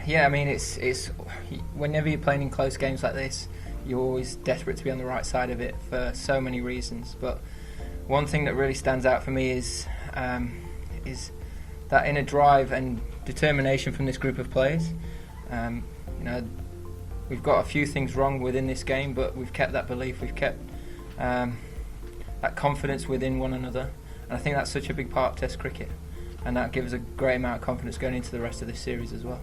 Yeah, I mean, it's whenever you're playing in close games like this, you're always desperate to be on the right side of it for so many reasons. But one thing that really stands out for me is that inner drive and determination from this group of players. We've got a few things wrong within this game, but we've kept that belief, we've kept that confidence within one another, and I think that's such a big part of Test cricket, and that gives a great amount of confidence going into the rest of this series as well.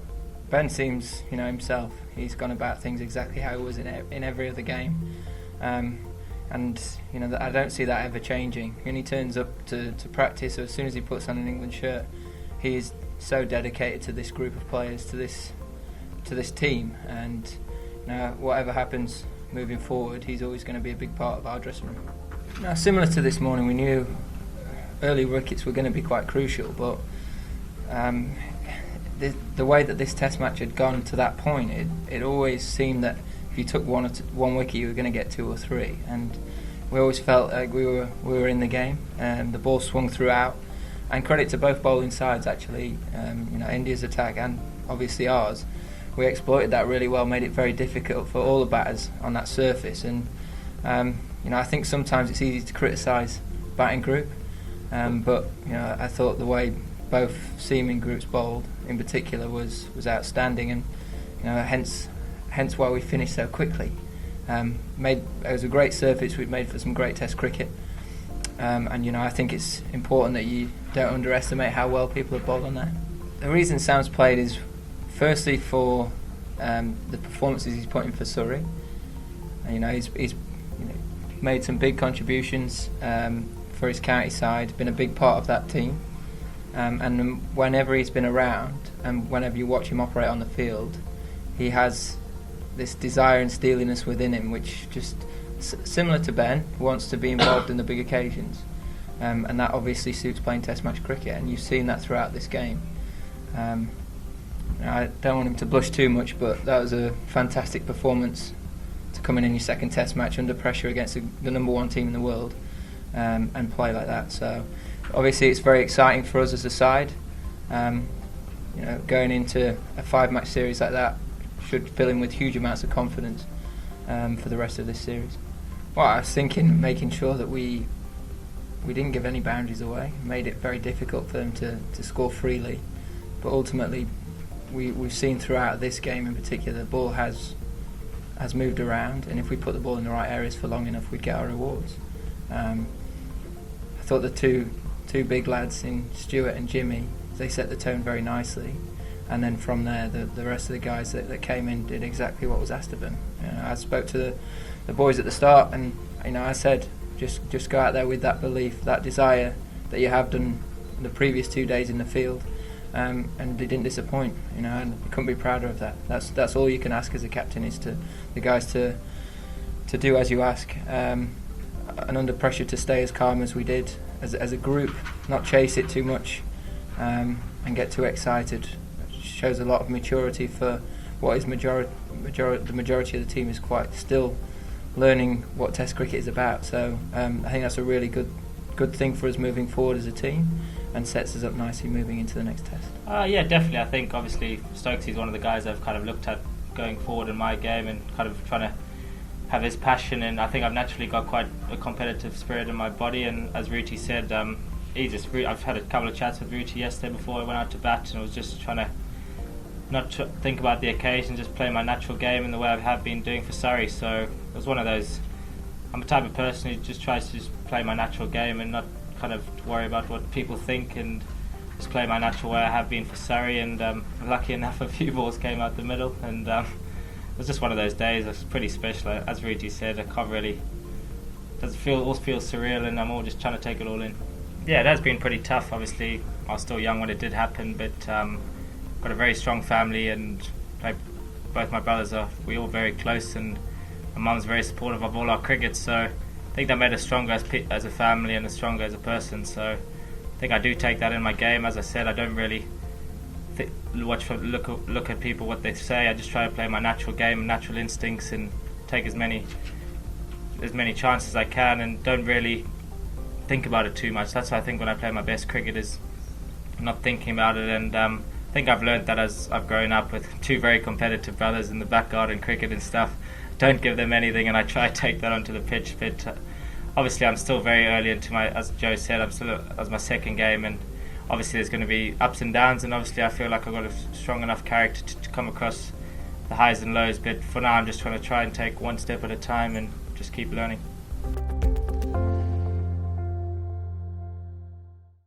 Ben seems, himself. He's gone about things exactly how he was in every other game, and I don't see that ever changing. When he turns up to practice, or as soon as he puts on an England shirt, he is so dedicated to this group of players, to this team, and whatever happens moving forward, he's always going to be a big part of our dressing room. Now, similar to this morning, we knew early wickets were going to be quite crucial, but the way that this Test match had gone to that point, it always seemed that if you took one wicket, you were going to get 2 or 3, and we always felt like we were in the game, and the ball swung throughout. And credit to both bowling sides, actually. India's attack and obviously ours. We exploited that really well, made it very difficult for all the batters on that surface. And I think sometimes it's easy to criticise batting group, but I thought the way both seaming groups bowled, in particular, was outstanding, and hence why we finished so quickly. It was a great surface. We'd made for some great Test cricket, and I think it's important that you don't underestimate how well people have bowled on there. The reason Sam's played is firstly for the performances he's put in for Surrey. He's made some big contributions for his county side, been a big part of that team, and whenever he's been around and whenever you watch him operate on the field, he has this desire and steeliness within him, which just similar to Ben, wants to be involved in the big occasions, and that obviously suits playing Test match cricket, and you've seen that throughout this game. I don't want him to blush too much, but that was a fantastic performance to come in your second Test match under pressure against the number 1 team in the world, and play like that. So obviously it's very exciting for us as a side. Going into a 5-match series like that should fill him with huge amounts of confidence for the rest of this series. Well, I was thinking making sure that we didn't give any boundaries away, made it very difficult for them to score freely, but ultimately we've seen throughout this game in particular, the ball has moved around, and if we put the ball in the right areas for long enough, we'd get our rewards. I thought the two big lads in Stuart and Jimmy, they set the tone very nicely, and then from there the rest of the guys that came in did exactly what was asked of them. I spoke to the boys at the start, and I said just go out there with that belief, that desire that you have done the previous 2 days in the field, and they didn't disappoint. And I couldn't be prouder of that. That's all you can ask as a captain, is to the guys to do as you ask, and under pressure to stay as calm as we did as a group, not chase it too much, and get too excited. It shows a lot of maturity for what is the majority of the team is quite still learning what Test cricket is about. So I think that's a really good thing for us moving forward as a team, and sets us up nicely moving into the next Test. Yeah, definitely. I think obviously Stokes is one of the guys I've kind of looked at going forward in my game, and kind of trying to have his passion, and I think I've naturally got quite a competitive spirit in my body, and as Ruti said, I've had a couple of chats with Ruti yesterday before I went out to bat, and I was just trying to not think about the occasion, just play my natural game in the way I have been doing for Surrey. So it was one of those, I'm a type of person who just tries to just play my natural game and not kind of worry about what people think, and just play my natural way I have been for Surrey. And lucky enough, a few balls came out the middle, and it was just one of those days. It was pretty special. As Ruti said, I can't really, all feels surreal, and I'm all just trying to take it all in. Yeah, it has been pretty tough. Obviously, I was still young when it did happen, but got a very strong family, and both my brothers we're all very close, and my mum's very supportive of all our cricket, so I think that made us stronger as a family and stronger as a person. So I think I do take that in my game. As I said, I don't really look at people, what they say. I just try to play my natural game, natural instincts, and take as many chances as I can, and don't really think about it too much. That's why I think when I play my best cricket is not thinking about it, and think I've learned that as I've grown up with two very competitive brothers in the back garden, cricket and stuff. Don't give them anything, and I try to take that onto the pitch. But obviously, I'm still very early into as Joe said, I'm still as my second game, and obviously there's going to be ups and downs. And obviously, I feel like I've got a strong enough character to come across the highs and lows. But for now, I'm just trying to take one step at a time and just keep learning.